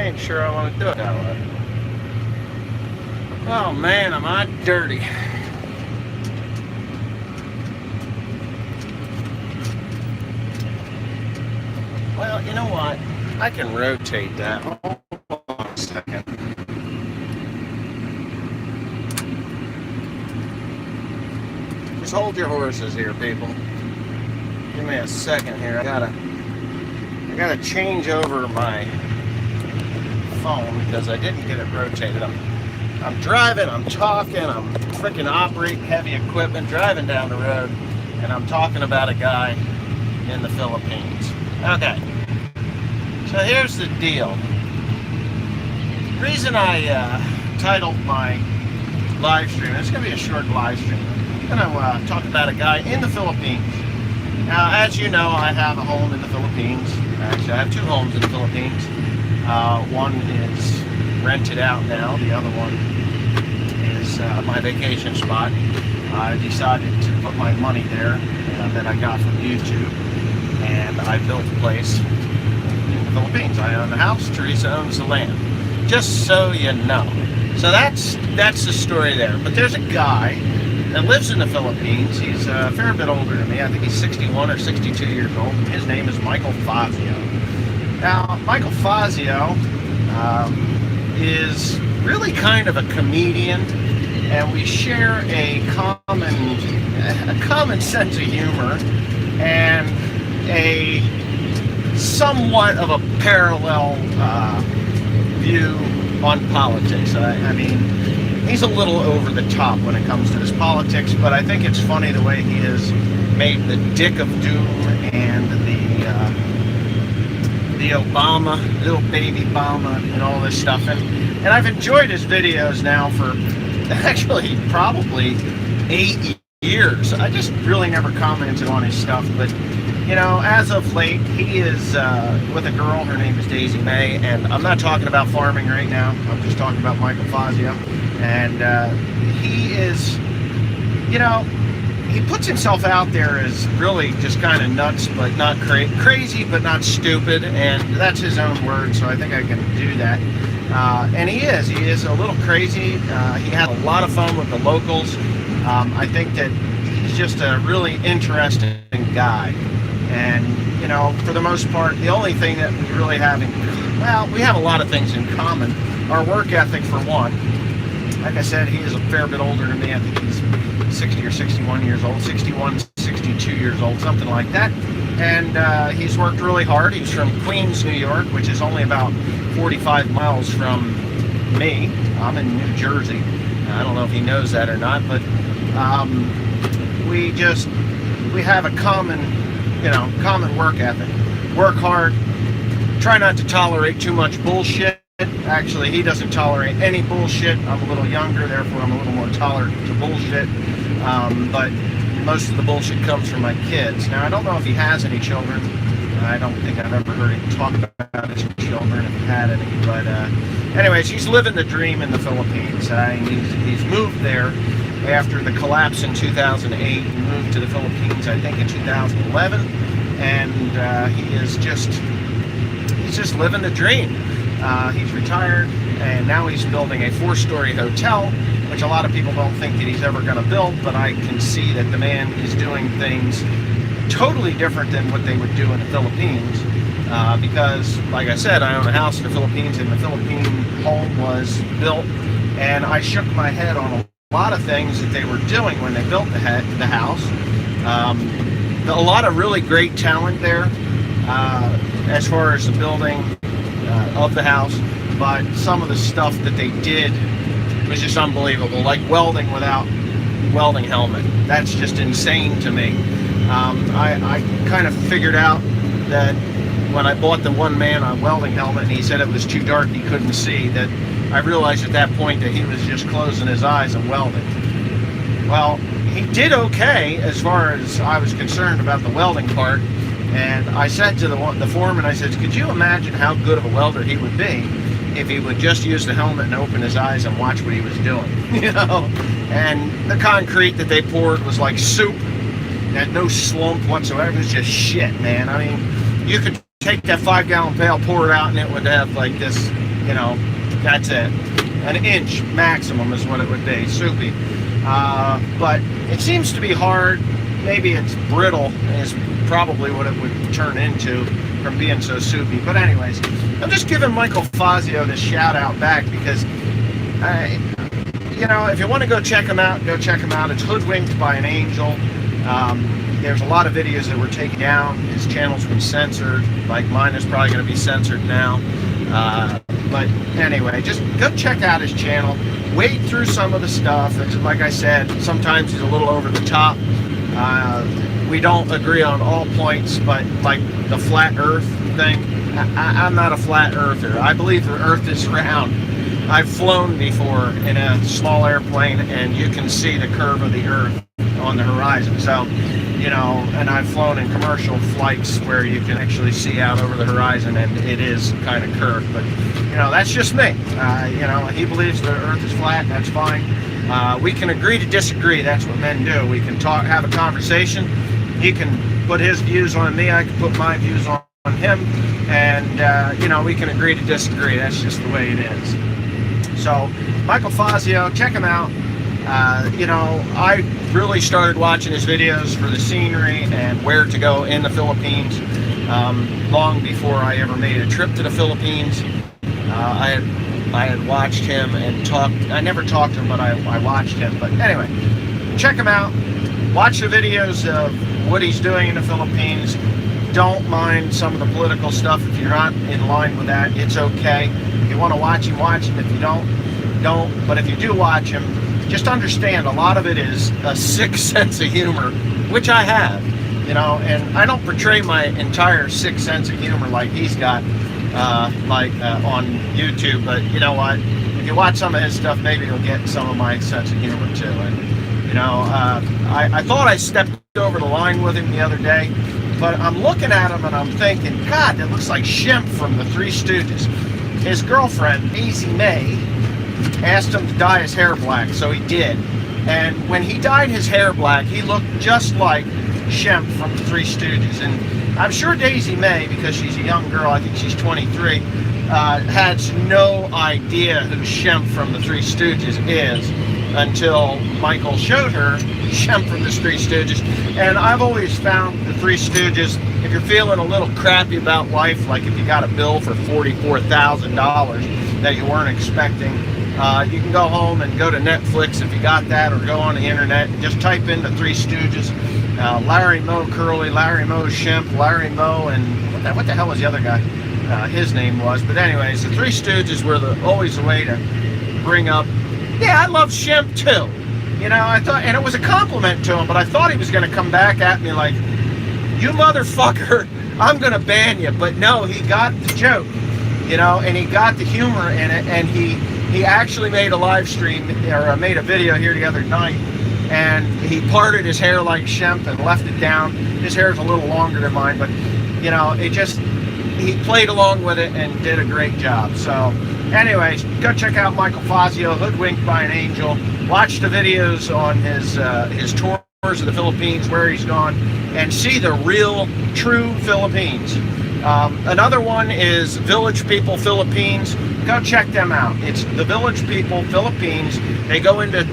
ain't sure I want to do it that way. Oh man, am I dirty. Well, you know what? I can rotate that. Hold on a second. Just hold your horses here, people. Give me a second here. I gotta change over my phone because I didn't get it rotated. I'm driving, I'm talking, I'm freaking operating heavy equipment, driving down the road, and I'm talking about a guy in the Philippines. Okay, so here's the deal. The reason I titled my live stream, it's going to be a short live stream, I'm going to talk about a guy in the Philippines. Now, as you know, I have a home in the Philippines. Actually, I have two homes in the Philippines. One is rented out now. The other one is my vacation spot. I decided to put my money there that I got from YouTube, and I built a place in the Philippines. I own the house. Teresa owns the land. Just so you know. So that's the story there. But there's a guy that lives in the Philippines. He's a fair bit older than me. I think he's 61 or 62 years old. His name is Michael Fazzio. Now, Michael Fazzio is really kind of a comedian, and we share a common sense of humor and a somewhat of a parallel view on politics. I mean, he's a little over the top when it comes to his politics, but I think it's funny the way he has made the Dick of Doom and the Obama, little baby Obama, and all this stuff. And I've enjoyed his videos now for actually probably 8 years. I just really never commented on his stuff, but you know, as of late, he is with a girl. Her name is Daisy May, and I'm not talking about farming right now. I'm just talking about Michael Fazzio. And he is, you know, he puts himself out there as really just kind of nuts, but not crazy, but not stupid. And that's his own word, so I think I can do that. And he is a little crazy. He had a lot of fun with the locals. I think that he's just a really interesting guy. And, you know, for the most part, the only thing that we really have we have a lot of things in common. Our work ethic, for one. Like I said, he is a fair bit older than me. I think he's 60 or 61 years old, 61, 62 years old, something like that. And he's worked really hard. He's from Queens, New York, which is only about 45 miles from me. I'm in New Jersey. I don't know if he knows that or not, but we have a common work ethic. Work hard, try not to tolerate too much bullshit. Actually, he doesn't tolerate any bullshit. I'm a little younger, therefore I'm a little more tolerant to bullshit. But most of the bullshit comes from my kids. Now, I don't know if he has any children. I don't think I've ever heard him talk about his children, if he had any. But anyways, he's living the dream in the Philippines. He's moved there after the collapse in 2008. He moved to the Philippines, I think, in 2011. And he's just living the dream. He's retired, and now he's building a 4-story hotel, which a lot of people don't think that he's ever going to build, but I can see that the man is doing things totally different than what they would do in the Philippines, because, like I said, I own a house in the Philippines, and the Philippine home was built, and I shook my head on a lot of things that they were doing when they built the house. A lot of really great talent there, as far as the building of the house, but some of the stuff that they did was just unbelievable, like welding without welding helmet. That's just insane to me. I kind of figured out that when I bought the one man a welding helmet and he said it was too dark, he couldn't see, that I realized at that point that he was just closing his eyes and welding. Well, he did okay as far as I was concerned about the welding part. And I said to the foreman, I said, could you imagine how good of a welder he would be if he would just use the helmet and open his eyes and watch what he was doing, you know? And the concrete that they poured was like soup. It had no slump whatsoever. It was just shit, man. I mean, you could take that 5-gallon pail, pour it out, and it would have like this you know, that's it. An inch maximum is what it would be, soupy. But it seems to be hard. Maybe it's brittle is probably what it would turn into from being so soupy. But anyways, I'm just giving Michael Fazzio this shout out back because, you know, if you want to go check him out, go check him out. It's Hoodwinked by an Angel. There's a lot of videos that were taken down. His channel's been censored. Like mine is probably going to be censored now. But anyway, just go check out his channel. Wade through some of the stuff. Like I said, sometimes he's a little over the top. We don't agree on all points, but like the flat earth thing, I'm not a flat earther. I believe the earth is round. I've flown before in a small airplane and you can see the curve of the earth on the horizon. So, you know, and I've flown in commercial flights where you can actually see out over the horizon and it is kind of curved. But, you know, that's just me. You know, he believes the earth is flat, that's fine. We can agree to disagree. That's what men do. We can talk, have a conversation. He can put his views on me. I can put my views on him. And, you know, we can agree to disagree. That's just the way it is. So, Michael Fazzio, check him out. You know, I really started watching his videos for the scenery and where to go in the Philippines long before I ever made a trip to the Philippines. I had watched him and talked. I never talked to him, but I watched him. But anyway, check him out. Watch the videos of what he's doing in the Philippines. Don't mind some of the political stuff. If you're not in line with that, it's okay. If you want to watch him, watch him. If you don't. But if you do watch him, just understand a lot of it is a sick sense of humor, which I have, you know, and I don't portray my entire sick sense of humor like he's got on YouTube, but you know what, if you watch some of his stuff, maybe you'll get some of my sense of humor too. And you know, I thought I stepped over the line with him the other day, but I'm looking at him and I'm thinking, God, that looks like Shemp from the Three Stooges. His girlfriend, Daisy May, asked him to dye his hair black, so he did. And when he dyed his hair black, he looked just like Shemp from the Three Stooges. And I'm sure Daisy May, because she's a young girl, I think she's 23, had no idea who Shemp from the Three Stooges is until Michael showed her Shemp from the Three Stooges. And I've always found the Three Stooges, if you're feeling a little crappy about life, like if you got a bill for $44,000 that you weren't expecting, you can go home and go to Netflix if you got that, or go on the internet and just type in the Three Stooges. Larry Moe Curly, Larry Moe Shemp, Larry Moe, and what the hell was the other guy? His name was. But anyways, the Three Stooges were always the way to bring up, yeah, I love Shemp too. You know, I thought, and it was a compliment to him, but I thought he was going to come back at me like, you motherfucker, I'm going to ban you. But no, he got the joke, you know, and he got the humor in it, and he actually made a live stream, or made a video here the other night, and he parted his hair like Shemp and left it down. His hair is a little longer than mine, but, you know, he played along with it and did a great job. So, anyways, go check out Michael Fazzio, Hoodwinked by an Angel. Watch the videos on his tours of the Philippines, where he's gone, and see the real, true Philippines. Another one is Village People Philippines. Go check them out. It's the Village People Philippines. They go into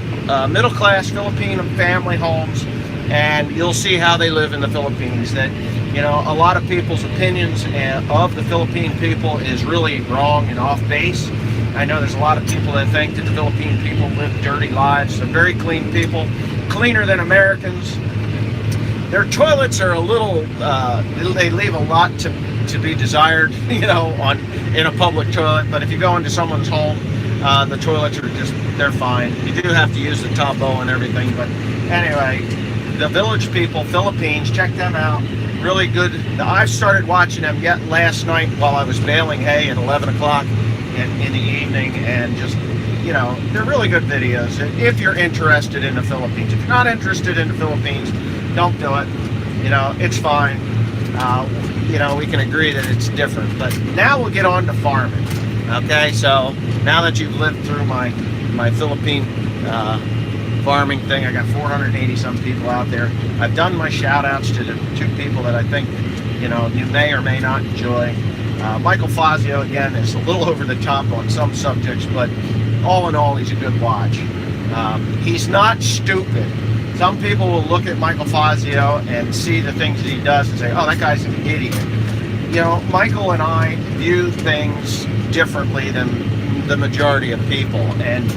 middle-class Filipino family homes, and you'll see how they live in the Philippines. That, you know, a lot of people's opinions of the Philippine people is really wrong and off base. I know there's a lot of people that think that the Philippine people live dirty lives. They're very clean people, cleaner than Americans. Their toilets are a little, they leave a lot to be desired, you know, in a public toilet. But if you go into someone's home, the toilets are just, they're fine. You do have to use the tabo and everything. But anyway, the Village People Philippines, check them out. Really good. I started watching them yet last night while I was baling hay at 11 o'clock in the evening, and just, you know, they're really good videos if you're interested in the Philippines. If you're not interested in the Philippines, don't do it. You know, it's fine. You know, we can agree that it's different. But now we'll get on to farming. Okay, so now that you've lived through my Philippine farming thing, I got 480 some people out there. I've done my shout outs to the two people that I think, you know, you may or may not enjoy. Michael Fazzio, again, is a little over the top on some subjects, but all in all, he's a good watch. He's not stupid. Some people will look at Michael Fazzio and see the things that he does and say, oh, that guy's an idiot. You know, Michael and I view things differently than the majority of people. And,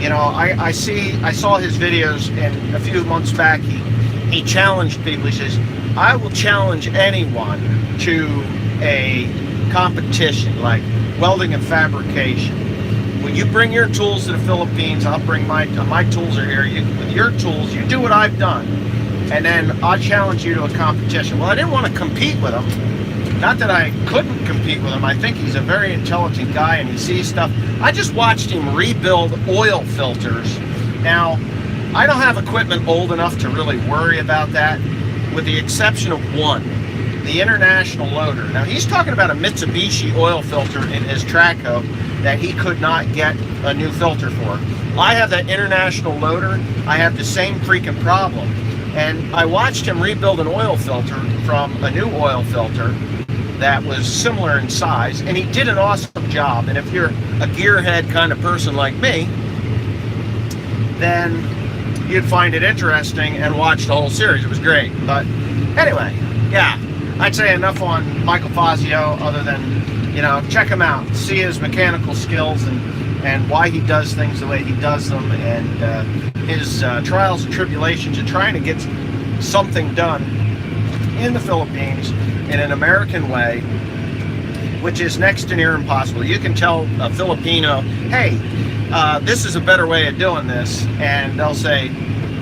you know, I saw his videos, and a few months back, he challenged people. He says, I will challenge anyone to a competition like welding and fabrication. When you bring your tools to the Philippines, I'll bring my tools are here. With your tools, you do what I've done, and then I'll challenge you to a competition. Well, I didn't want to compete with him. Not that I couldn't compete with him. I think he's a very intelligent guy, and he sees stuff. I just watched him rebuild oil filters. Now, I don't have equipment old enough to really worry about that, with the exception of one, the International Loader. Now, he's talking about a Mitsubishi oil filter in his Traco that he could not get a new filter for. I have that International Loader. I have the same freaking problem. And I watched him rebuild an oil filter from a new oil filter that was similar in size, and he did an awesome job. And if you're a gearhead kind of person like me, then you'd find it interesting and watch the whole series. It was great. But anyway, yeah, I'd say enough on Michael Fazzio, other than, you know, check him out, see his mechanical skills and why he does things the way he does them, and his trials and tribulations in trying to get something done in the Philippines in an American way, which is next to near impossible. You can tell a Filipino, hey, this is a better way of doing this, and they'll say,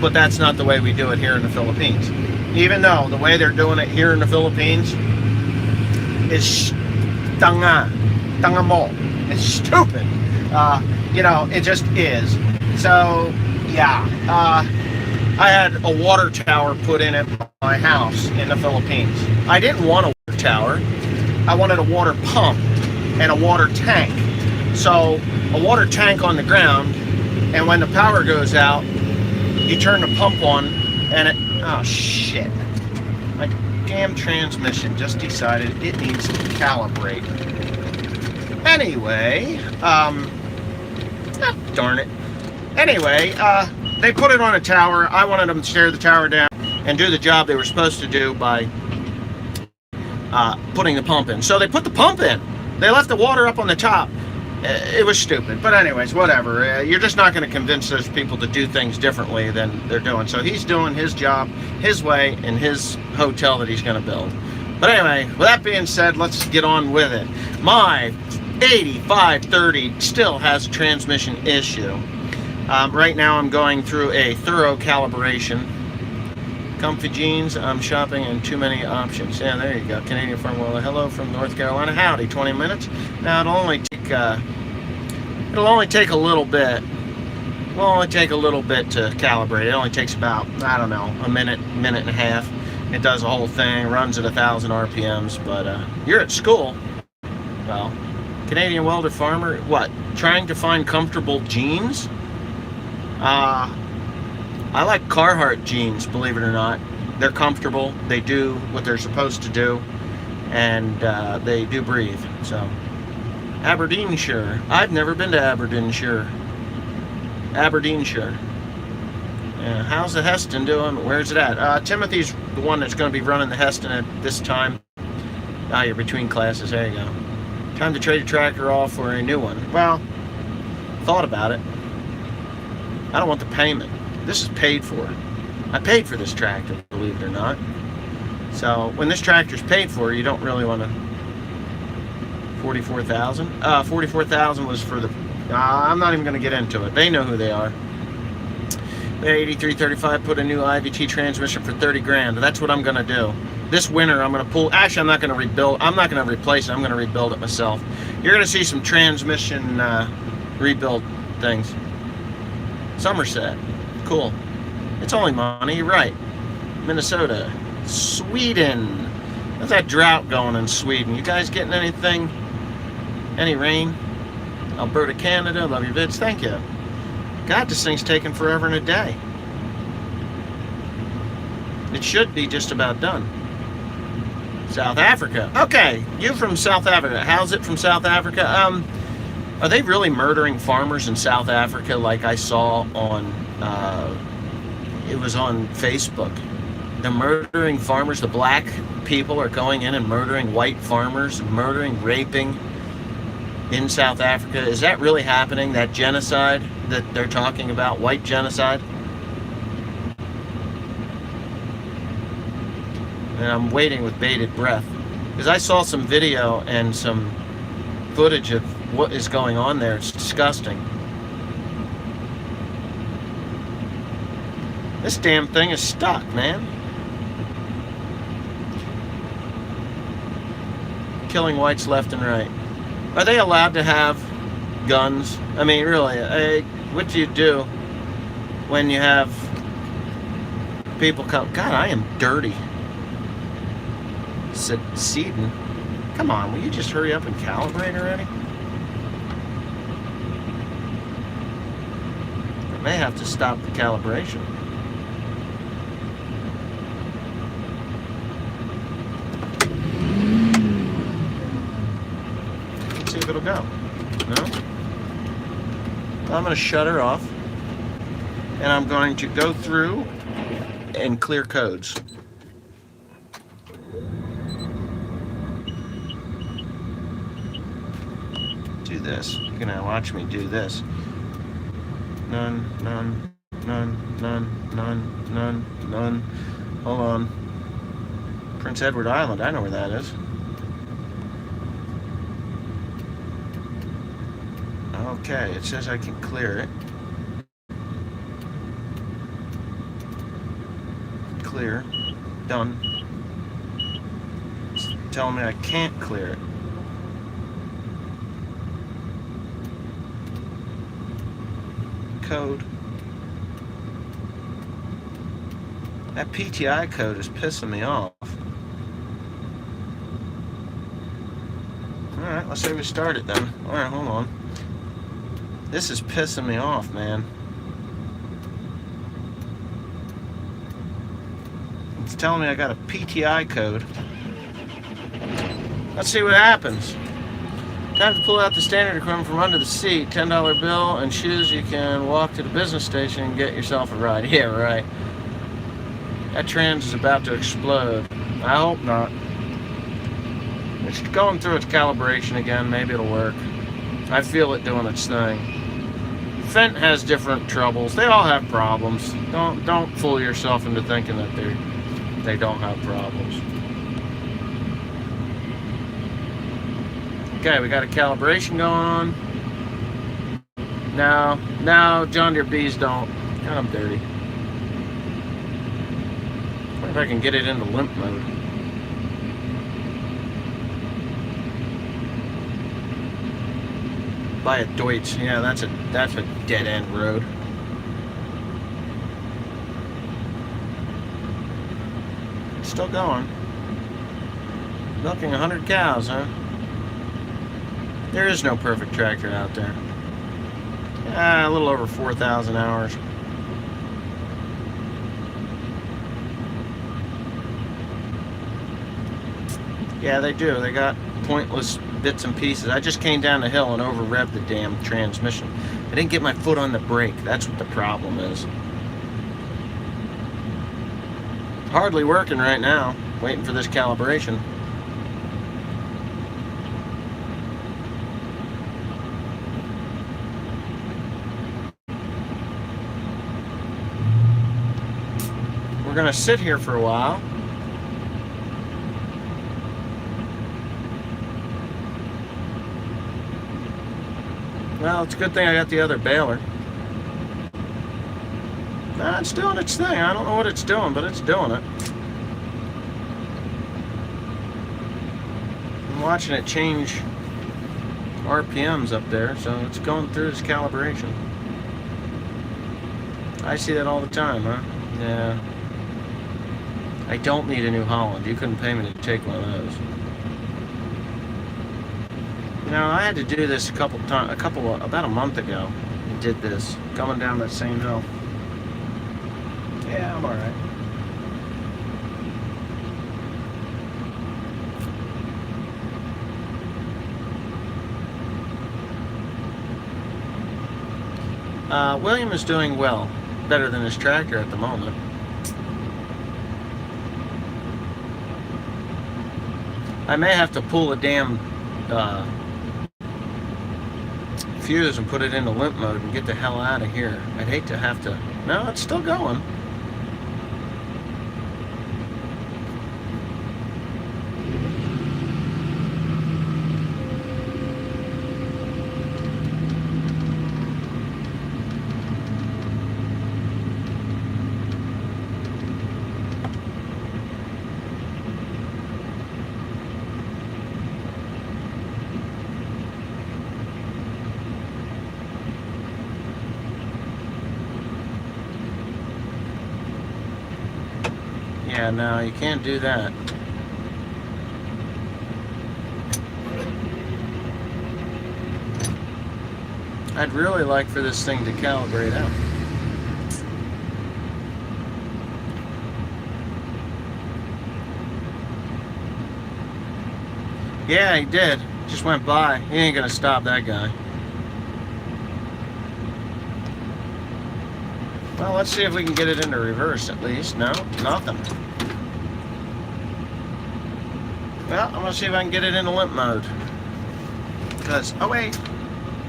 but that's not the way we do it here in the Philippines. Even though the way they're doing it here in the Philippines is tanga mo. It's stupid. You know, it just is. So, yeah. I had a water tower put in at my house in the Philippines. I didn't want a water tower. I wanted a water pump and a water tank. So, a water tank on the ground, and when the power goes out, you turn the pump on, and it, oh shit. My damn transmission just decided it needs to calibrate. Anyway, darn it. Anyway, they put it on a tower. I wanted them to tear the tower down and do the job they were supposed to do by putting the pump in. So they put the pump in. They left the water up on the top. It was stupid. But anyways, whatever. You're just not going to convince those people to do things differently than they're doing. So he's doing his job his way in his hotel that he's going to build. But anyway, with that being said, let's get on with it. My 8530 still has a transmission issue. Right now I'm going through a thorough calibration. Comfy jeans, I'm shopping and too many options. Yeah, there you go. Canadian Farm World. Hello from North Carolina. Howdy. 20 minutes. Now it'll only take a little bit. Will only take a little bit to calibrate. It only takes about, I don't know, a minute and a half. It does the whole thing, runs at 1,000 RPMs. But you're at school. Well, Canadian welder farmer. What? Trying to find comfortable jeans? I like Carhartt jeans, believe it or not. They're comfortable, they do what they're supposed to do, and they do breathe. So, Aberdeenshire. I've never been to Aberdeenshire. Yeah, how's the Heston doing? Where's it at? Timothy's the one that's going to be running the Heston at this time. Ah, you're between classes, there you go. Time to trade a tractor off for a new one. Well, thought about it. I don't want the payment. This is paid for. I paid for this tractor, believe it or not. So when this tractor's paid for, you don't really want to. 44,000. 44,000 was for the. I'm not even going to get into it. They know who they are. 8335 put a new IVT transmission for 30 grand. That's what I'm going to do. This winter I'm going to pull. Actually, I'm not going to rebuild. I'm not going to replace it. I'm going to rebuild it myself. You're going to see some transmission rebuild things. Somerset. Cool. It's only money, you're right. Minnesota. Sweden. How's that drought going in Sweden? You guys getting anything? Any rain? Alberta, Canada. Love your vids. Thank you. God, this thing's taking forever and a day. It should be just about done. South Africa. Okay, you from South Africa. How's it from South Africa? Are they really murdering farmers in South Africa like I saw on, it was on Facebook? They're murdering farmers. The black people are going in and murdering white farmers, murdering, raping in South Africa. Is that really happening? That genocide that they're talking about, white genocide? And I'm waiting with bated breath because I saw some video and some footage of what is going on there. It's disgusting. This damn thing is stuck, man. Killing whites left and right. Are they allowed to have guns? I mean, really, what do you do when you have people come? God, I am dirty. Seaton. Come on, will you just hurry up and calibrate already? I may have to stop the calibration. Let's see if it'll go. No? I'm going to shut her off. And I'm going to go through and clear codes. Do this. You're gonna watch me do this. None, none, none, none, none, none, none. Hold on. Prince Edward Island, I know where that is. Okay, it says I can clear it. Clear. Done. It's telling me I can't clear it. Code. That PTI code is pissing me off. Alright, let's say we start it then. Alright, hold on. This is pissing me off, man. It's telling me I got a PTI code. Let's see what happens. Time to pull out the standard equipment from under the seat. $10 bill and shoes. You can walk to the business station and get yourself a ride. Yeah, right. That trans is about to explode. I hope not. It's going through its calibration again. Maybe it'll work. I feel it doing its thing. Fent has different troubles. They all have problems. Don't fool yourself into thinking that they don't have problems. Okay, we got a calibration going on. Now, John Deere bees don't. God, I'm dirty. I wonder if I can get it into limp mode. Buy a Deutsch. Yeah, that's a dead end road. It's still going. Milking 100 cows, huh? There is no perfect tractor out there. A little over 4,000 hours. Yeah, they do. They got pointless bits and pieces. I just came down the hill and over-revved the damn transmission. I didn't get my foot on the brake. That's what the problem is. Hardly working right now. Waiting for this calibration. We're going to sit here for a while. Well, it's a good thing I got the other baler. Nah, it's doing its thing. I don't know what it's doing, but it's doing it. I'm watching it change RPMs up there, so it's going through its calibration. I see that all the time, huh? Yeah. I don't need a New Holland. You couldn't pay me to take one of those. You know, I had to do this about a month ago. I did this, coming down that same hill. Yeah, I'm alright. William is doing well. Better than his tractor at the moment. I may have to pull a damn fuse and put it into limp mode and get the hell out of here. I'd hate to have to... No, it's still going. Yeah, no, you can't do that. I'd really like for this thing to calibrate out. Yeah, he did. Just went by. He ain't gonna stop that guy. Well, let's see if we can get it into reverse at least. No, nothing. Well, I'm gonna see if I can get it into limp mode. Because, oh wait,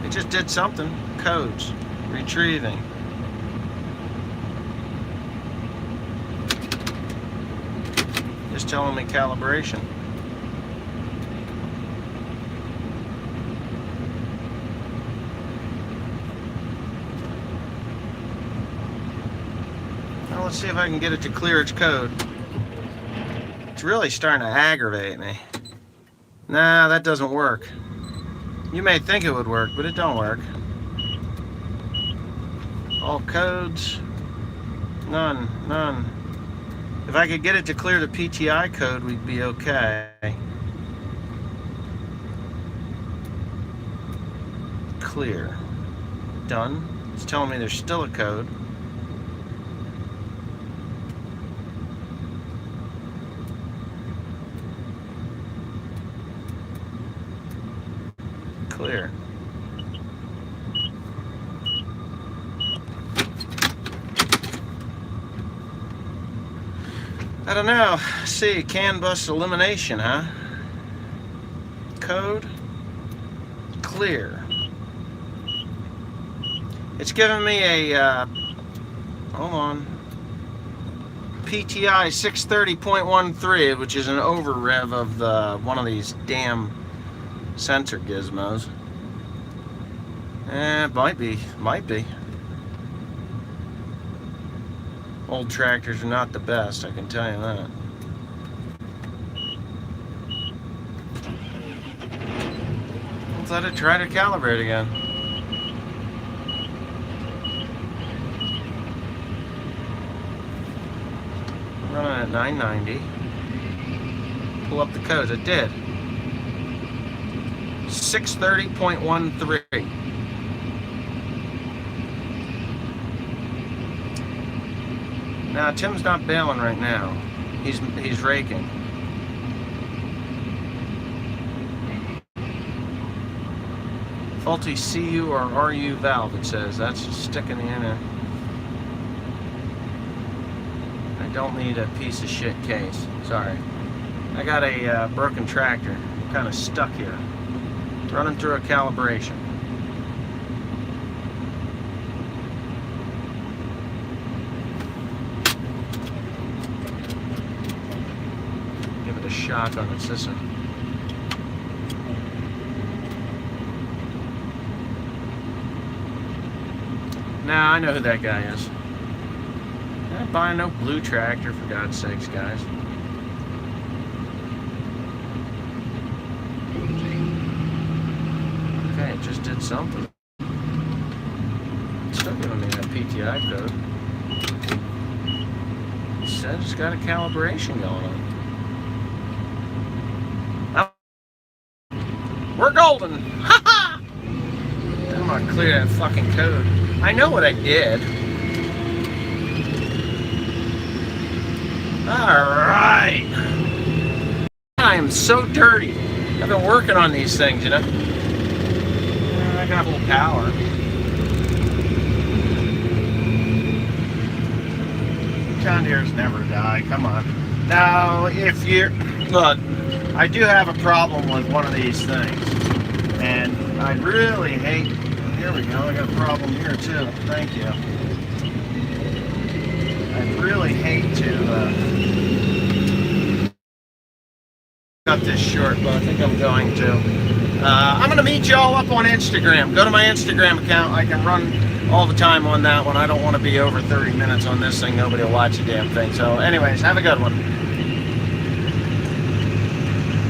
it just did something. Codes, retrieving. Just telling me calibration. Well, let's see if I can get it to clear its code. It's really starting to aggravate me. Nah, that doesn't work. You may think it would work, but it don't work. All codes. None. If I could get it to clear the PTI code, we'd be okay. Clear. Done. It's telling me there's still a code. Clear. I don't know. See, CAN bus elimination, huh? Code. Clear. It's giving me a, hold on, PTI 630.13, which is an over rev of the one of these damn sensor gizmos. Might be. Old tractors are not the best, I can tell you that. Let's let it try to calibrate again. Running at 990. Pull up the codes. It did. 630.13. Now Tim's not bailing right now. He's raking. Faulty CU or RU valve, it says. That's just sticking the inner. I don't need a piece of shit case. Sorry. I got a broken tractor. I'm kind of stuck here. Running through a calibration. Give it a shock on the system. Nah, I know who that guy is. Not buying no blue tractor, for God's sakes, guys. Okay, it just did something. It's still giving me that PTI code. It said it's got a calibration going on. We're golden! Ha ha! I'm gonna clear that fucking code. I know what I did. Alright. I am so dirty. I've been working on these things, you know. I got a little power. John Deere's never die. Come on. Now, if you're... Look, I do have a problem with one of these things. And I really hate... Here we go. I got a problem here, too. Thank you. I really hate to cut this short, but I think I'm going to. I'm going to meet y'all up on Instagram. Go to my Instagram account. I can run all the time on that one. I don't want to be over 30 minutes on this thing. Nobody will watch a damn thing. So anyways, have a good one.